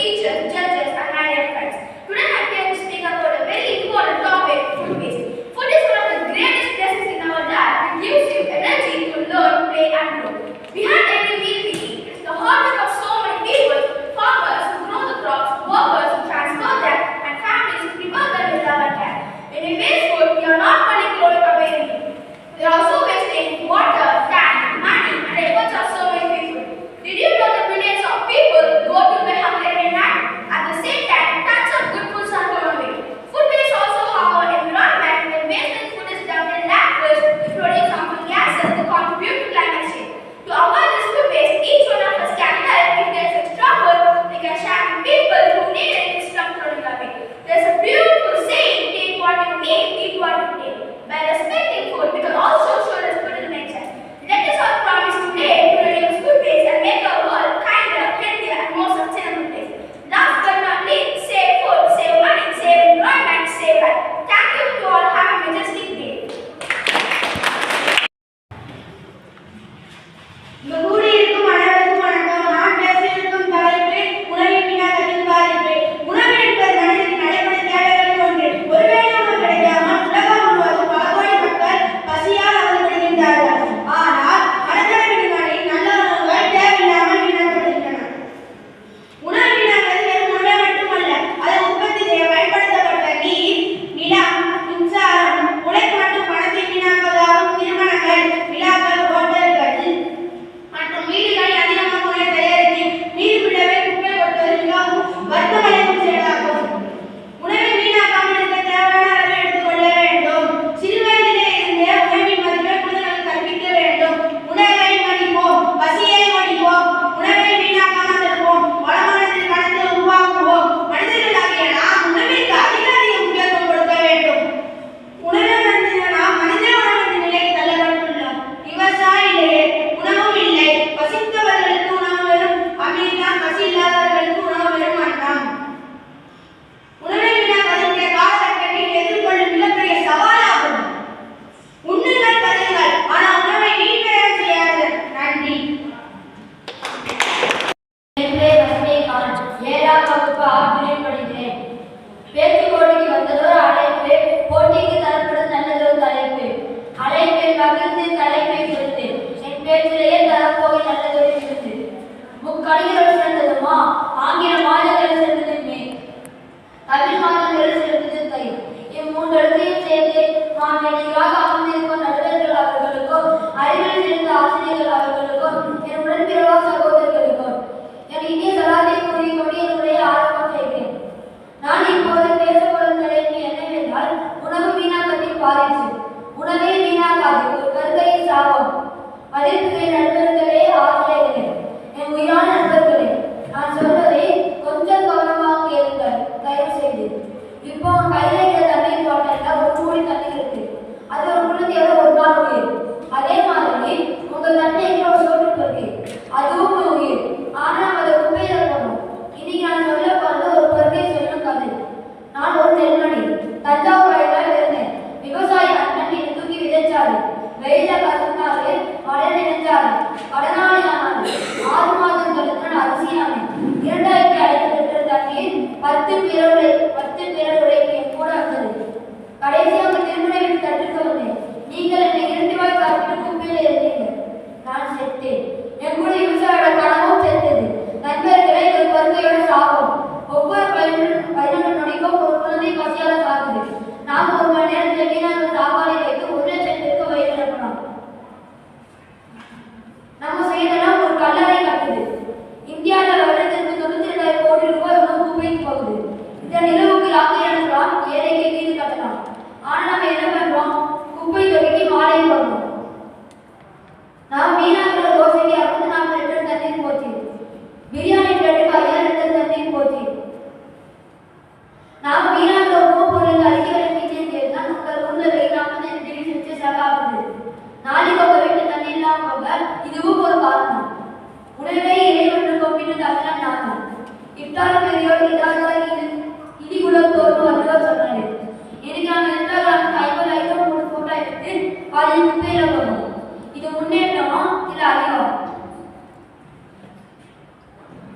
teachers, judges, and my dear friends. Today I am here to speak about a very important topic, food waste. Food is one of the greatest blessings in our life. It gives you energy to learn, play, and grow. Behind every meal we eat is the hard work of so many people, farmers who grow the crops, workers who transport them, and families who prepare them with love and care. When we waste food, we are not only throwing away it. We are also wasting water, time, money, and efforts of so many people. Did you know that millions of people go to bed hungry every night? At the same time, tons of good foods are thrown away. Food waste also harm our environment. When wasted food is dumped in landfills, we produce harmful gases that contribute to climate change. To avoid this food waste, each one of us can help. If there is extra food, we can share with people who need it instead of throwing away. There is a beautiful saying, take what you need, eat what you take. By respecting food, we can also show respect to nature. Let us all promise today to reduce food waste and make our world kinder, healthier, and more sustainable place. Last but not least, save food, save money, save environment, save life. Thank you to all. Have a majestic day.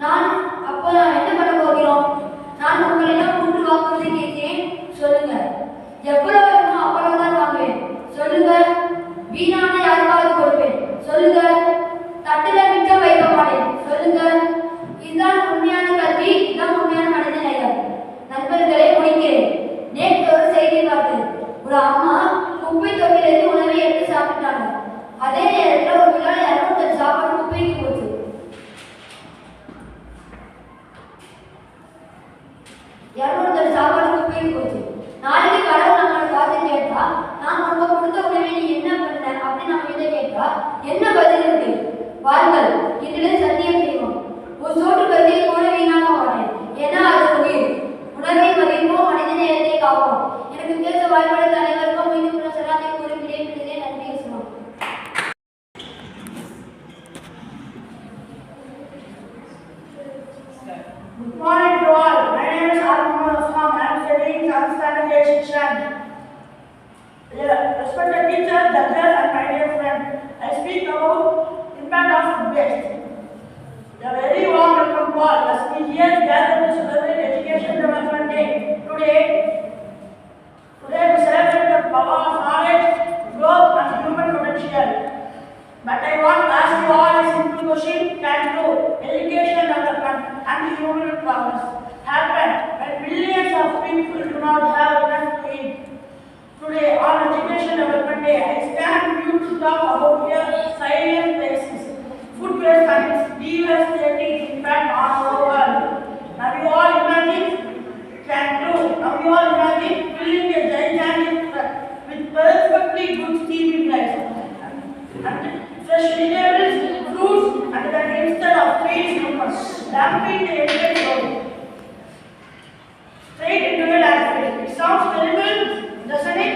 நான் அப்போ நான் என்ன பண்ண போகிறேன் சொல்லுங்க. தட்டுல மிச்சம் வைக்க மாட்டேன். சொல்லுங்க. இதுதான் உண்மையான கல்வி, இதுதான் உண்மையான மனித நேயம். நண்பர்களே, முடிக்கிறேன். நேற்று ஒரு செய்தி பார்த்தேன். ஒரு அம்மா குப்பை தொட்டிலிருந்து உணவை எடுத்து சாப்பிட்டாங்க. அதே நேரத்தில் ஒரு விழா 200 சாப்பாடு குப்பைக்கு போச்சு. 200 சாப்பாடு குப்பைக்கு போச்சு. நாளைக்கு கடவுள் நம்மளை பார்த்து கேட்டா, நான் உனக்கு கொடுத்த உணவை நீ என்ன பண்ண அப்படின்னு நம்ம கிட்ட கேட்டா என்ன பதில் இருக்கு? வாருங்கள், இதில் சத்தியம் செய்வோம். ஒரு சோற்று கருதியை கூட வீணாக மாட்டேன். ஏன்னா அது உயிர். உணவை மதிப்போம், மனித நேயத்தை காப்போம். எனக்கு பேச வாய்ப்படைத்த அனைவருக்கும் மீண்டும் சலாத்தை கூறி விடைபெறுகிறேன். நன்றி சுமம். Good morning to all. My name is Arman Osman. I am studying 7th standard A section. Respected teachers, judges, and my dear friends, I speak about impact of food waste. A very warm welcome to all. As we here gathered to celebrate Education Development Day. Today we celebrate the power of knowledge, growth, and human potential. But I want to ask you all a simple question: can you education development and human progress happen when billions of people do not have enough to eat? Today on Education Development Day, I stand with you to talk about a silent crisis, food waste and its devastating impact on our world. Now you all imagine filling a gigantic truck with perfectly good steaming rice and fresh vegetables, fruits, and then instead of feeding humans, dumping the entire road straight into the landfill. It sounds terrible, doesn't it?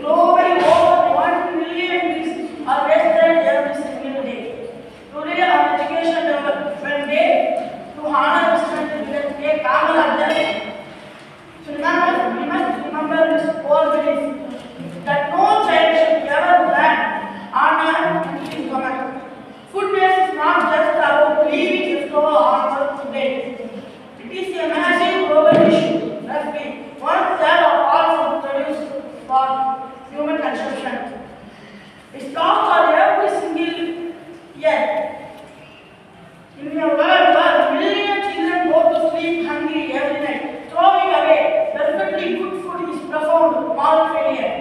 Globally, over 1 million trees are wasted every single day. Today, on Education Development Day, to honor Mr. Kamalajan, we must remember this core belief that no child should ever lack honor and his government. Food waste is not just about leaving the store on our plate. It is a massive global issue that we 1/3 of all food produced for human consumption. It stops on every single year. In a world where millions of children go to sleep hungry every night, throwing away perfectly good food is profound moral failure.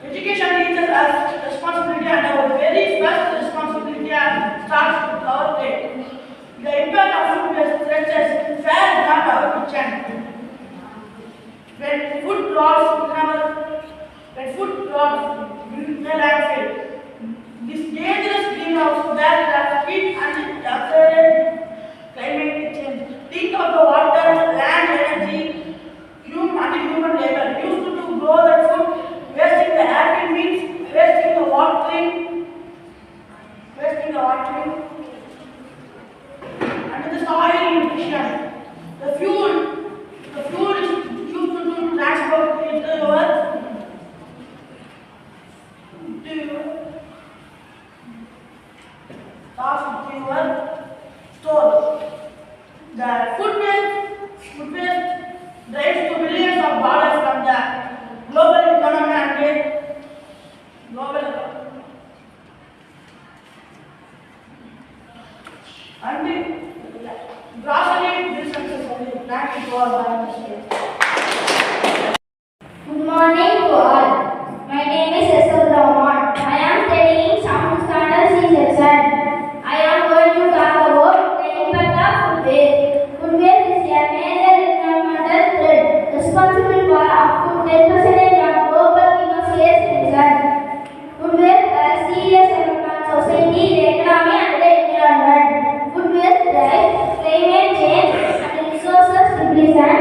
Education teaches us responsibility, and our very first responsibility starts with our plate. The impact of food waste stretches far beyond our kitchen. When food rots in the landfill, this dangerous greenhouse gas heat and accelerated climate change. Think of the water, land, energy, human labor used to grow that food. Wasting the happy means wasting the watering, and the soil nutrition. The fuel is used to transport it to your store. The food waste drives to billions of dollars from the global economy and global and grocery businesses only. Thank you for all. Good morning to all. My name is Esal Rahman. I am studying 7th standard C section. I am going to talk about the impact of food waste. Food waste is a major environmental threat responsible for up to 10% of global greenhouse gas emissions. Food waste has serious effect on society, the economy, and the environment. Food waste drives climate change and resources depletion,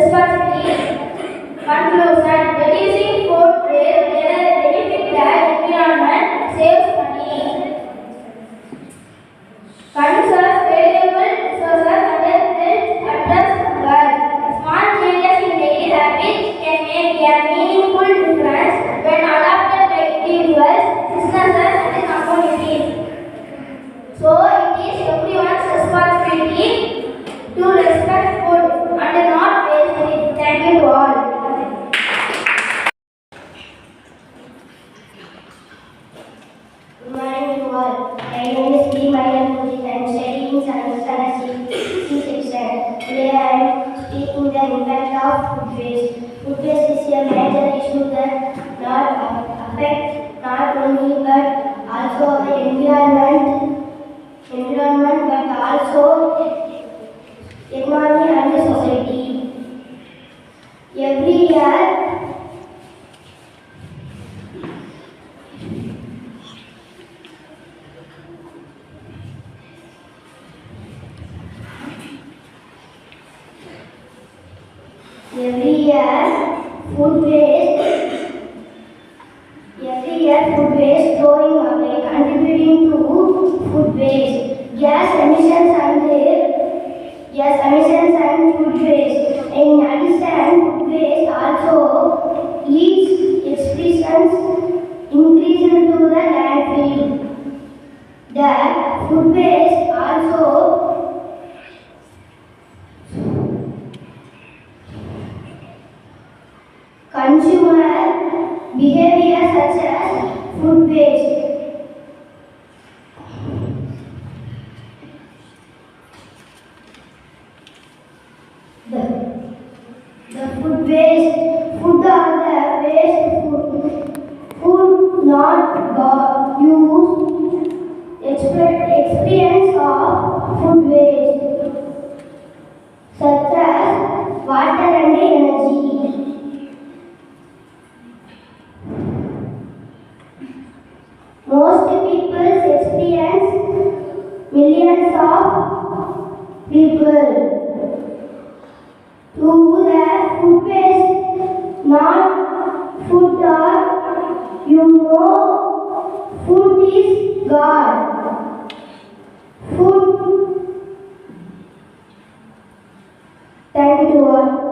responsibility. Conclusion: reducing food waste benefit the environment, saves money, conserves valuable resources, and helps address hunger. Small changes in daily habits can make a meaningful difference when adopted by individuals, businesses, and communities. So it is everyone's responsibility to respect food and not waste it. Thank you to all. Good morning to all. My name is B. Mayan Mujit. I am studying in Standard C section. Today I am speaking the impact of food waste. Food waste is a major issue that not affects not only but also the environment but also economy and the society. Every year, food waste throwing away contributing to food waste. Gas emissions and food waste. In addition, food waste also leads excretions increased to the landfill. The food waste also consumer behavior such as food waste. The food waste, food are the waste food not used, experience of food waste, such as water and energy. Most people experience millions of people to the food waste, not food or food is God. Food. Thank you to all.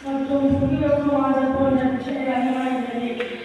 மற்றும் புதிய மாத போன்ற விஷயங்கள்